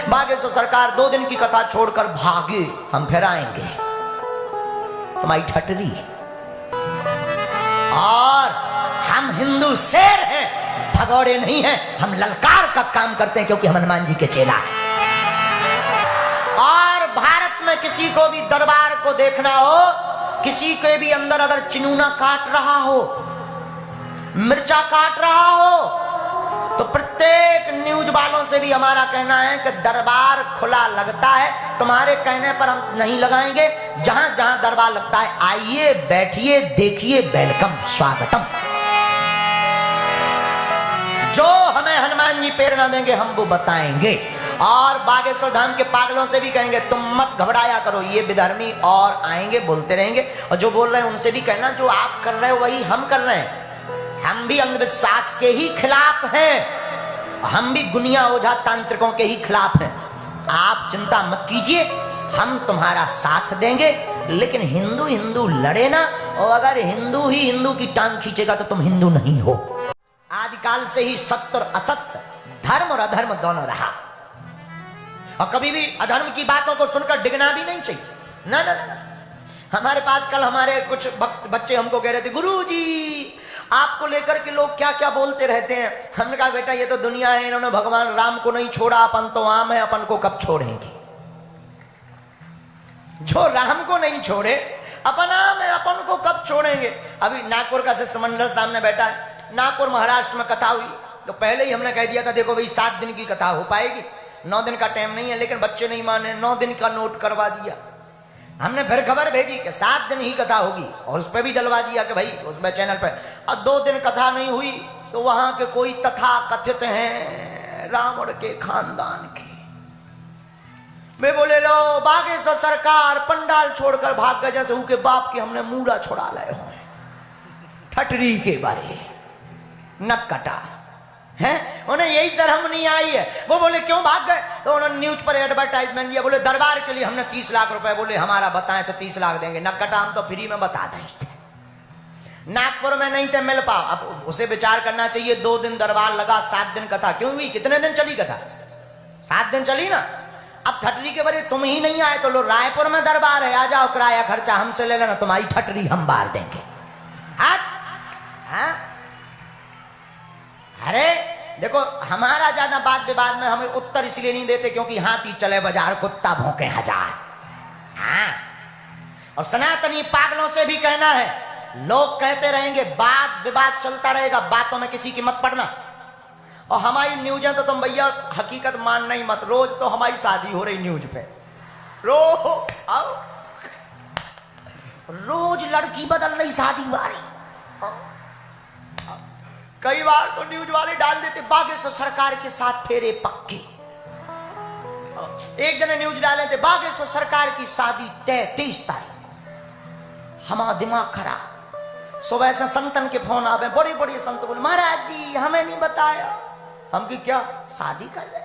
बागेश्वर सरकार 2 दिन की कथा छोड़कर भागे, हम फिर आएंगे। तुम्हारी ठटरी। और हम हिंदू शेर हैं, भगौड़े नहीं हैं। हम ललकार का काम करते हैं क्योंकि हम हनुमान जी के चेला हैं। और भारत में किसी को भी दरबार को देखना हो, किसी के भी अंदर अगर चिनूना काट रहा हो, मिर्चा काट रहा हो, तो प्रत्येक न्यूज वालों से भी हमारा कहना है कि दरबार खुला लगता है, तुम्हारे कहने पर हम नहीं लगाएंगे। जहां जहां दरबार लगता है आइए, बैठिए, देखिए, वेलकम, स्वागतम। जो हमें हनुमान जी प्रेरणा देंगे हम वो बताएंगे। और बागेश्वर धाम के पागलों से भी कहेंगे तुम मत घबराया करो, ये विधर्मी और आएंगे, बोलते रहेंगे। और जो बोल रहे हैं उनसे भी कहना जो आप कर रहे हो वही हम कर रहे हैं। हम भी अंधविश्वास के ही खिलाफ हैं, हम भी गुनिया ओझा तांत्रिकों के ही खिलाफ हैं। आप चिंता मत कीजिए, हम तुम्हारा साथ देंगे। लेकिन हिंदू हिंदू लड़े ना, और अगर हिंदू ही हिंदू की टांग खींचेगा तो तुम हिंदू नहीं हो। आदिकाल से ही सत्य और असत्य, धर्म और अधर्म दोनों रहा, और कभी भी अधर्म की बातों को सुनकर डिगना भी नहीं चाहिए। ना ना ना, हमारे पास कल हमारे कुछ बच्चे हमको कह रहे थे गुरुजी आपको लेकर के लोग क्या क्या बोलते रहते हैं। हमने कहा बेटा ये तो दुनिया है, इन्होंने भगवान राम को नहीं छोड़ा, अपन तो आम है, अपन को कब छोड़ेंगे। जो राम को नहीं छोड़े अपन आम है, अपन को कब छोड़ेंगे। अभी नागपुर का शिष्टमंडल सामने बैठा है, नागपुर महाराष्ट्र में कथा हुई तो पहले ही हमने कह दिया था देखो भाई 7 दिन की कथा हो पाएगी, 9 दिन का टाइम नहीं है। लेकिन बच्चे नहीं माने, 9 दिन का नोट करवा दिया। हमने फिर खबर भेजी कि 7 दिन ही कथा होगी, और उस पर भी डलवा दिया कि भाई उसमें चैनल पे। अब 2 दिन कथा नहीं हुई तो वहां के कोई तथा कथित हैं रावण के खानदान के, वे बोले लो बागेश्वर सरकार पंडाल छोड़कर भाग गए जैसे उनके बाप के हमने मूड़ा छोड़ा लाए हुए। ठटरी के बारे नक कटा है, उन्हें यही शर्म नहीं आई है। वो बोले क्यों भाग गए, तो उन्होंने न्यूज पर एडवर्टाइजमेंट दिया, बोले दरबार के लिए हमने 30 लाख रुपए, बोले हमारा बताएं तो 30 लाख देंगे। नक कटा, हम तो फ्री में बता देते। नागपुर में नहीं थे मिल पाओ, अब उसे विचार करना चाहिए। 2 दिन दरबार लगा, 7 दिन कथा क्यों हुई। कितने दिन चली कथा, 7 दिन चली ना। अब ठटरी के बारे तुम ही नहीं आए तो लो रायपुर में दरबार है, आ जाओ, किराया खर्चा हमसे ले लेना, तुम्हारी ठटरी हम बार देंगे। अरे देखो हमारा ज्यादा बात विवाद में हमें उत्तर इसलिए नहीं देते क्योंकि हाथी चले बाजार कुत्ता भौंके हजार। हाँ, और सनातनी पागलों से भी कहना है, लोग कहते रहेंगे, बात विवाद चलता रहेगा, बातों में किसी की मत पड़ना। और हमारी न्यूज़ें तो तुम भैया हकीकत मानना ही मत, रोज तो हमारी शादी हो रही न्यूज पे, रोज लड़की बदल रही, शादी वाली। कई बार तो न्यूज वाले डाल देते बागेश्वर सरकार के साथ फेरे पक्के। एक जने न्यूज डाले थे बागेश्वर सरकार की शादी 23 तारीख को। हमारा दिमाग खराब। सुबह से संतन के फोन आवे, बड़े बड़े संत बोले महाराज जी हमें नहीं बताया। हम की क्या शादी कर रहे,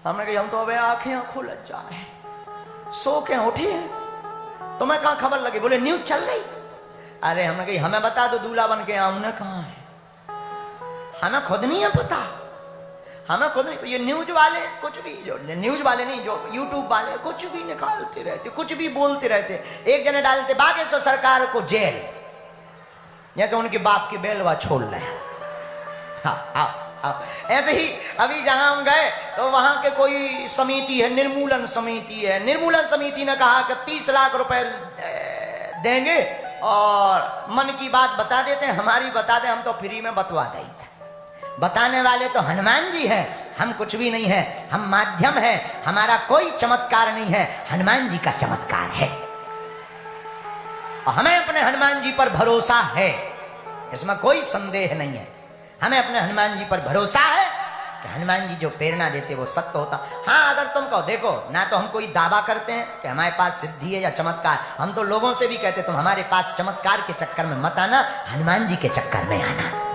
हमने कहा हम तो अबे आंखें खोलत जा रहे हैं, सो के उठे हैं, तुम्हें कहां खबर लगी। बोले न्यूज चल रही। अरे हमने कही हमें बता दो दूल्हा बन के हमने कहा है, हमें खुद नहीं है पता, हमें खुद नहीं। तो ये न्यूज वाले कुछ भी, जो न्यूज वाले नहीं, जो यूट्यूब वाले कुछ भी निकालते रहते, कुछ भी बोलते रहते। एक जने डालते बागेश्वर सरकार को जेल, जैसे उनके बाप की बेलवा छोड़ रहे हैं। ऐसे ही अभी जहां हम गए तो वहां के कोई समिति है, निर्मूलन समिति है, निर्मूलन समिति ने कहा कि 30 लाख रुपए देंगे और मन की बात बता देते हैं, हमारी बता दें, हम तो फ्री में बतवा देते। बताने वाले तो हनुमान जी हैं, हम कुछ भी नहीं है, हम माध्यम है, हमारा कोई चमत्कार नहीं है, हनुमान जी का चमत्कार है। और हमें अपने हनुमान जी पर भरोसा है, इसमें कोई संदेह नहीं है। हमें अपने हनुमान जी पर भरोसा है कि हनुमान जी जो प्रेरणा देते वो सत्य होता। हाँ, अगर तुम कहो, देखो ना तो हम कोई दावा करते हैं कि हमारे पास सिद्धि है या चमत्कार, हम तो लोगों से भी कहते तुम हमारे पास चमत्कार के चक्कर में मत आना, हनुमान जी के चक्कर में आना।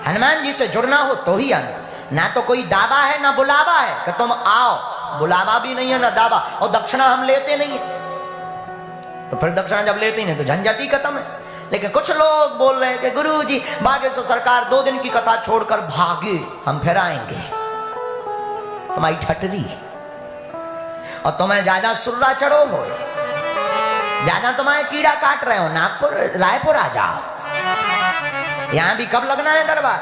हनुमान जी से जुड़ना हो तो ही आना, ना तो कोई दावा है ना बुलावा है कि तुम आओ, बुलावा भी नहीं है ना दावा। और दक्षिणा हम लेते नहीं है, तो फिर दक्षिणा जब लेते ही नहीं तो झंझट ही खत्म है। लेकिन कुछ लोग बोल रहे हैं कि गुरुजी बागेश्वर सरकार 2 दिन की कथा छोड़कर भागे, हम फिर आएंगे। तुम्हारी ठटरी, और तुम्हें ज्यादा सुर्रा चढ़ो हो, ज्यादा तुम्हारे कीड़ा काट रहे हो, नागपुर रायपुर आ जाओ। यहां भी कब लगना है दरबार?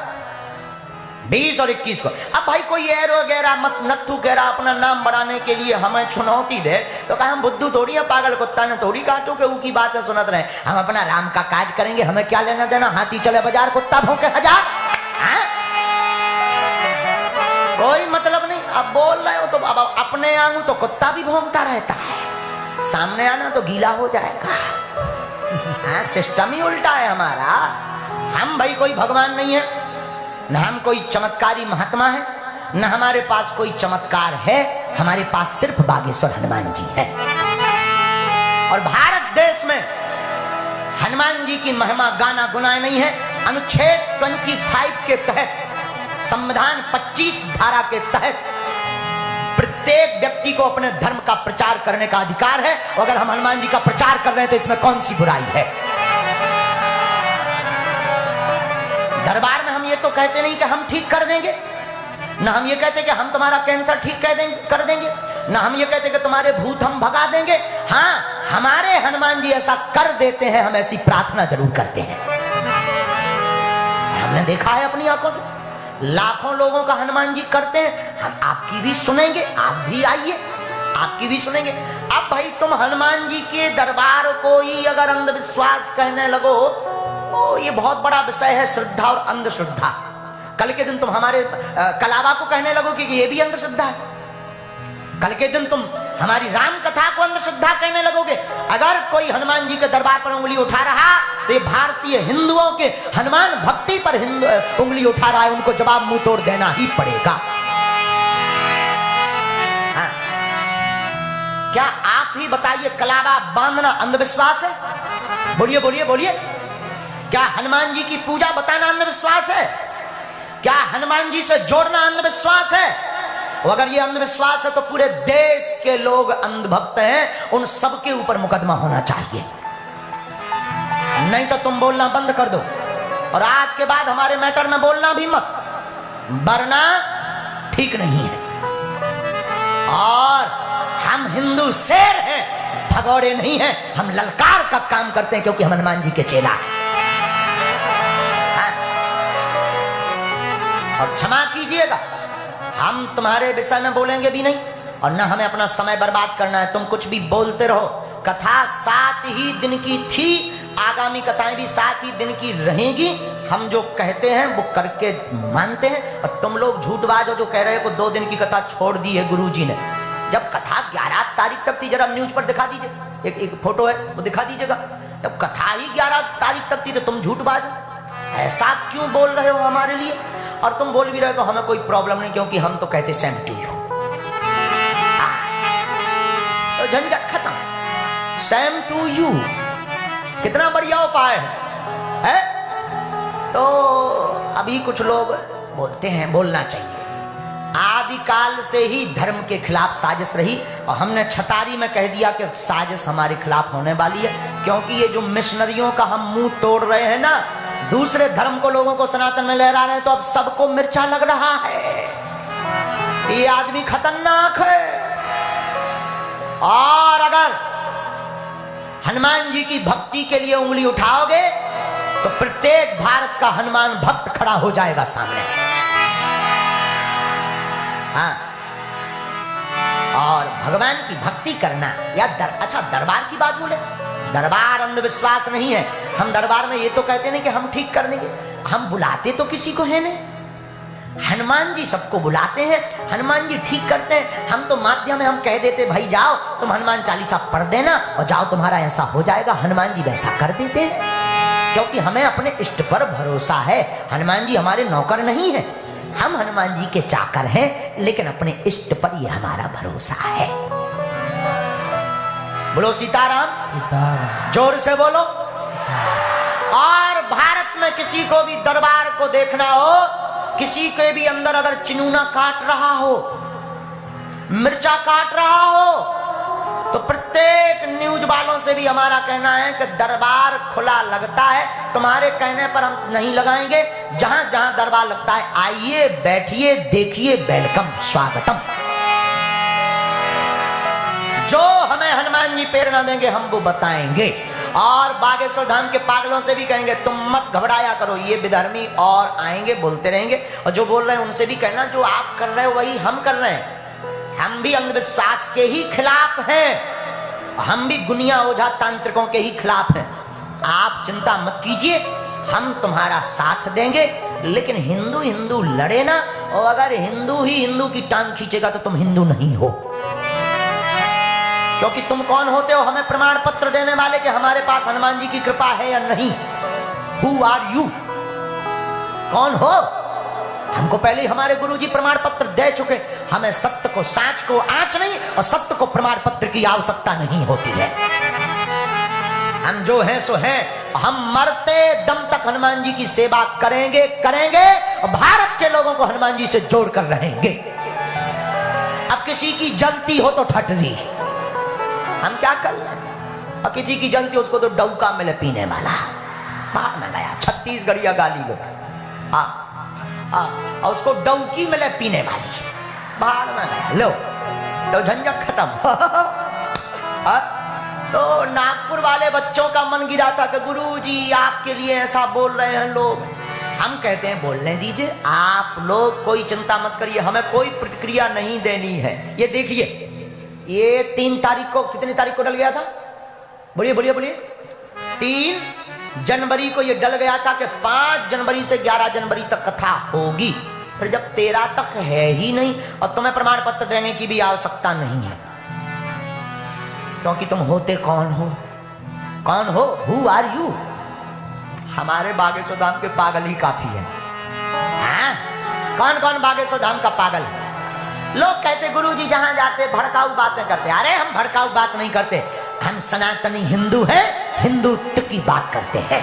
20 और 21 को। अब भाई कोई एरो वगैरह मत नत्थु कह रहा अपना नाम बढ़ाने के लिए हमें चुनौती दे, तो कहा हम बुद्धू थोड़ी है, पागल कुत्ता ने थोड़ी काटो के ऊ की बातें सुनत रहे। हम अपना राम का काज करेंगे, हमें क्या लेना देना, हाथी चले बाजार कुत्ता भौंके हजार। कोई मतलब नहीं। अब बोल रहे हो तो अब अपने आऊं तो कुत्ता भी भौंकता रहता है, सामने आना तो गीला हो जाएगा। हाँ, सिस्टम ही उल्टा है हमारा। हम भाई कोई भगवान नहीं है, न हम कोई चमत्कारी महात्मा है, न हमारे पास कोई चमत्कार है, हमारे पास सिर्फ बागेश्वर हनुमान जी है। और भारत देश में हनुमान जी की महिमा गाना गुनाए नहीं है। अनुच्छेद 25 के तहत, संविधान 25 धारा के तहत प्रत्येक व्यक्ति को अपने धर्म का प्रचार करने का अधिकार है। अगर हम हनुमान जी का प्रचार कर रहे हैं तो इसमें कौन सी बुराई है? दरबार में हम ये तो कहते नहीं कि हम ठीक कर देंगे, ना हम ये कहते कि हम तुम्हारा कैंसर ठीक कर देंगे, ना हम ये कहते कि तुम्हारे भूत हम भगा देंगे। हाँ, हमारे हनुमान जी ऐसा कर देते हैं, हम ऐसी प्रार्थना जरूर करते हैं। हमने देखा है अपनी आंखों से, लाखों लोगों का हनुमान जी करते हैं। हम आपकी भी सुनेंगे, आप भी आइए, आपकी भी सुनेंगे। अब भाई तुम हनुमान जी के दरबार को ही अगर अंधविश्वास कहने लगो, ओ ये बहुत बड़ा विषय है, श्रद्धा और अंधश्रद्धा। कल के दिन तुम हमारे कलावा को कहने लगो कि ये भी अंधश्रद्धा है। कल के दिन तुम हमारी राम कथा को अंधश्रद्धा कहने लगोगे। अगर कोई हनुमान जी के दरबार पर उंगली उठा रहा तो ये भारतीय हिंदुओं के हनुमान भक्ति पर उंगली उठा रहा है, उनको जवाब मुंह तोड़ देना ही पड़ेगा। हाँ। क्या आप ही बताइए, कलावा बांधना अंधविश्वास है? बोलिए बोलिए बोलिए। क्या हनुमान जी की पूजा बताना अंधविश्वास है? क्या हनुमान जी से जोड़ना अंधविश्वास है? और अगर ये अंधविश्वास है तो पूरे देश के लोग अंधभक्त हैं, उन सबके ऊपर मुकदमा होना चाहिए। नहीं तो तुम बोलना बंद कर दो, और आज के बाद हमारे मैटर में बोलना भी मत, वरना ठीक नहीं है। और हम हिंदू शेर हैं, भगौड़े नहीं हैं। हम ललकार का काम करते हैं क्योंकि हम हनुमान जी के चेला हैं। और क्षमा कीजिएगा, हम तुम्हारे विषय में बोलेंगे भी नहीं, और ना हमें अपना समय बर्बाद करना है। तुम कुछ भी बोलते रहो। कथा 7 ही दिन की थी, आगामी कथाएं भी 7 ही दिन की रहेंगी। हम जो कहते हैं वो करके मानते हैं। और तुम लोग झूठबाज हो जो कह रहे हो कि 2 दिन की कथा छोड़ दी है गुरुजी ने। जब कथा 11 तारीख तक थी, जरा न्यूज पर दिखा दीजिए, एक फोटो है वो दिखा दीजिएगा। जब कथा ही 11 तारीख तक थी तो तुम झूठबाज हो। ऐसा क्यों बोल रहे हो हमारे लिए? और तुम बोल भी रहे हो तो हमें कोई प्रॉब्लम नहीं, क्योंकि हम तो कहते सेम टू यू। तो झंझट खत्म, सेम टू यू। कितना बढ़िया उपाय है? तो अभी कुछ लोग बोलते हैं बोलना चाहिए। आदिकाल से ही धर्म के खिलाफ साजिश रही, और हमने छतारी में कह दिया कि साजिश हमारे खिलाफ होने वाली है। क्योंकि ये जो मिशनरियों का हम मुंह तोड़ रहे हैं ना, दूसरे धर्म को लोगों को सनातन में लहरा रहे हैं, तो अब सबको मिर्चा लग रहा है। ये आदमी खतरनाक है। और अगर हनुमान जी की भक्ति के लिए उंगली उठाओगे तो प्रत्येक भारत का हनुमान भक्त खड़ा हो जाएगा सामने। हाँ। और भगवान की भक्ति करना या अच्छा दरबार की बात बोले, दरबार अंधविश्वास नहीं है। हम दरबार में ये तो कहते नहीं कि हम ठीक कर देंगे, हम बुलाते तो किसी को है नहीं। हनुमान जी सबको बुलाते हैं, हनुमान जी ठीक करते हैं। हम तो माध्यम में हम कह देते भाई जाओ तुम हनुमान चालीसा पढ़ देना और जाओ तुम्हारा ऐसा हो जाएगा। हनुमान जी वैसा कर देते हैं, क्योंकि हमें अपने इष्ट पर भरोसा है। हनुमान जी हमारे नौकर नहीं है, हम हनुमान जी के चाकर हैं, लेकिन अपने इष्ट पर ये हमारा भरोसा है। बोलो सीताराम, सीताराम। जोर से बोलो। और भारत में किसी को भी दरबार को देखना हो, किसी के भी अंदर अगर चिनूना काट रहा हो, मिर्चा काट रहा हो, तो प्रत्येक न्यूज वालों से भी हमारा कहना है कि दरबार खुला लगता है, तुम्हारे कहने पर हम नहीं लगाएंगे। जहां जहां दरबार लगता है आइए, बैठिए, देखिए, वेलकम, स्वागतम। जो हमें हनुमान जी प्रेरणा देंगे हम वो बताएंगे। और बागेश्वर धाम के पागलों से भी कहेंगे तुम मत घबराया करो, ये विधर्मी और आएंगे बोलते रहेंगे। और जो बोल रहे हैं उनसे भी कहना जो आप कर रहे हो वही हम कर रहे हैं। हम भी अंधविश्वास के ही खिलाफ हैं, हम भी गुनिया ओझा तांत्रिकों के ही खिलाफ हैं। आप चिंता मत कीजिए, हम तुम्हारा साथ देंगे, लेकिन हिंदू हिंदू लड़े ना। और अगर हिंदू ही हिंदू की टांग खींचेगा तो तुम हिंदू नहीं हो। क्योंकि तुम कौन होते हो हमें प्रमाण पत्र देने वाले कि हमारे पास हनुमान जी की कृपा है या नहीं? Who are you? कौन हो? हमको पहले ही हमारे गुरुजी प्रमाण पत्र दे चुके। हमें सत्य को, साच को आंच नहीं और सत्य को प्रमाण पत्र की आवश्यकता नहीं होती है। हम जो हैं सो हैं। हम मरते दम तक हनुमान जी की सेवा करेंगे और भारत के लोगों को हनुमान जी से जोड़ कर रहेंगे। अब किसी की जलती हो तो ठटरी, हम क्या कर लें? और किसी की जलती उसको तो डौका मिले पीने वाला। बाहर में गया छत्तीसगढ़िया गाली लो, और उसको डौकी मिले पीने वाली, बाहर में गया लो, तो झंझट खत्म। तो नागपुर वाले बच्चों का मन गिरा था कि गुरुजी आपके लिए ऐसा बोल रहे हैं लोग। हम कहते हैं बोलने दीजिए, आप लोग कोई चिंता मत करिए, हमें कोई प्रतिक्रिया नहीं देनी है। ये देखिए, ये 3 तारीख को, कितनी तारीख को डल गया था? बोलिए बोलिए बोलिए। 3 जनवरी को ये डल गया था कि 5 जनवरी से 11 जनवरी तक कथा होगी। फिर जब 13 तक है ही नहीं और तुम्हें प्रमाण पत्र देने की भी आवश्यकता नहीं है, क्योंकि तुम होते कौन हो? कौन हो? Who are you? हमारे बागेश्वर धाम के पागल ही काफी है। कौन कौन बागेश्वर धाम का पागल है? लोग कहते गुरुजी जहां जाते भड़काऊ बातें करते। अरे हम भड़काऊ बात नहीं करते, हम सनातनी हिंदू हैं, हिंदुत्व की बात करते हैं।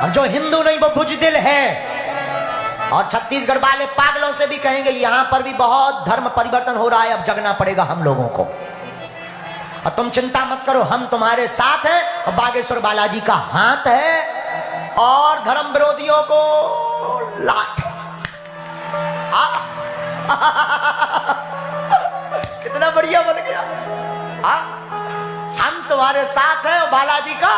और जो हिंदू नहीं वो बुजदिल है। और छत्तीसगढ़ वाले पागलों से भी कहेंगे यहां पर भी बहुत धर्म परिवर्तन हो रहा है, अब जगना पड़ेगा हम लोगों को। और तुम चिंता मत करो, हम तुम्हारे साथ हैं। और बागेश्वर बालाजी का हाथ है और धर्म विरोधियों को लात। कितना बढ़िया बन गया। हम तुम्हारे साथ हैं और बालाजी का,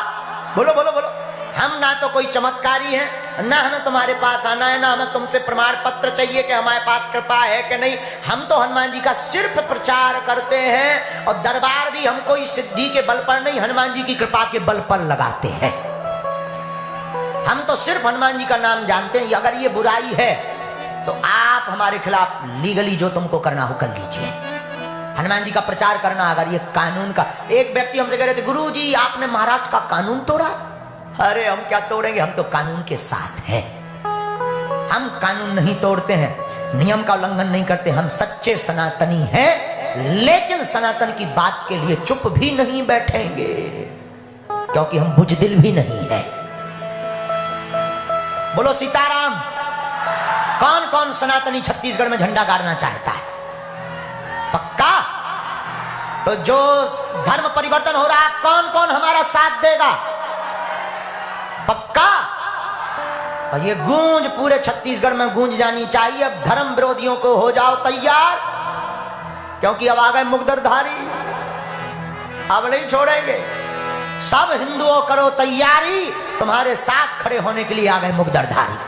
बोलो बोलो बोलो। हम ना तो कोई चमत्कारी हैं, ना हमें तुम्हारे पास आना है, ना हमें तुमसे प्रमाण पत्र चाहिए कि हमारे पास कृपा है कि नहीं। हम तो हनुमान जी का सिर्फ प्रचार करते हैं और दरबार भी हम कोई सिद्धि के बल पर नहीं, हनुमान जी की कृपा के बल पर लगाते हैं। हम तो सिर्फ हनुमान जी का नाम जानते हैं। अगर ये बुराई है तो आप हमारे खिलाफ लीगली जो तुमको करना हो कर लीजिए। हनुमान जी का प्रचार करना, अगर ये कानून का, एक व्यक्ति हमसे कह रहे थे गुरुजी आपने महाराष्ट्र का कानून तोड़ा। अरे हम क्या तोड़ेंगे, हम तो कानून के साथ हैं। हम कानून नहीं तोड़ते हैं, नियम का उल्लंघन नहीं करते। हम सच्चे सनातनी हैं, लेकिन सनातन की बात के लिए चुप भी नहीं बैठेंगे, क्योंकि हम बुजदिल भी नहीं है। बोलो सीताराम। कौन कौन सनातनी छत्तीसगढ़ में झंडा गाड़ना चाहता है? पक्का? तो जो धर्म परिवर्तन हो रहा है, कौन कौन हमारा साथ देगा? पक्का? और ये गूंज पूरे छत्तीसगढ़ में गूंज जानी चाहिए। अब धर्म विरोधियों को हो जाओ तैयार, क्योंकि अब आ गए मुगदरधारी, अब नहीं छोड़ेंगे। सब हिंदुओं करो तैयारी, तुम्हारे साथ खड़े होने के लिए आ गए मुगदरधारी।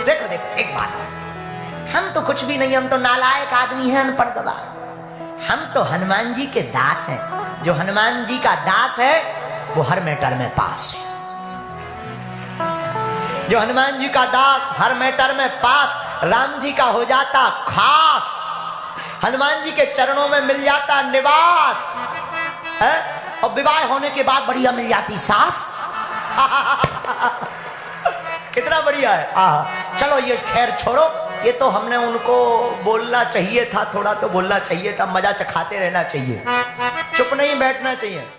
देखो देखो एक बात, हम तो कुछ भी नहीं, हम तो नालायक आदमी हैं, अनपढ़ गवार। हम तो हनुमान जी के दास हैं। जो हनुमान जी का दास है वो हर मैटर में पास है। जो हनुमान जी का दास हर मैटर में पास, राम जी का हो जाता खास, हनुमान जी के चरणों में मिल जाता निवास है, और विवाह होने के बाद बढ़िया मिल जाती सास। कितना बढ़िया है। चलो ये खैर छोड़ो, ये तो हमने उनको बोलना चाहिए था, थोड़ा तो बोलना चाहिए था, मजा चखाते रहना चाहिए, चुप नहीं बैठना चाहिए।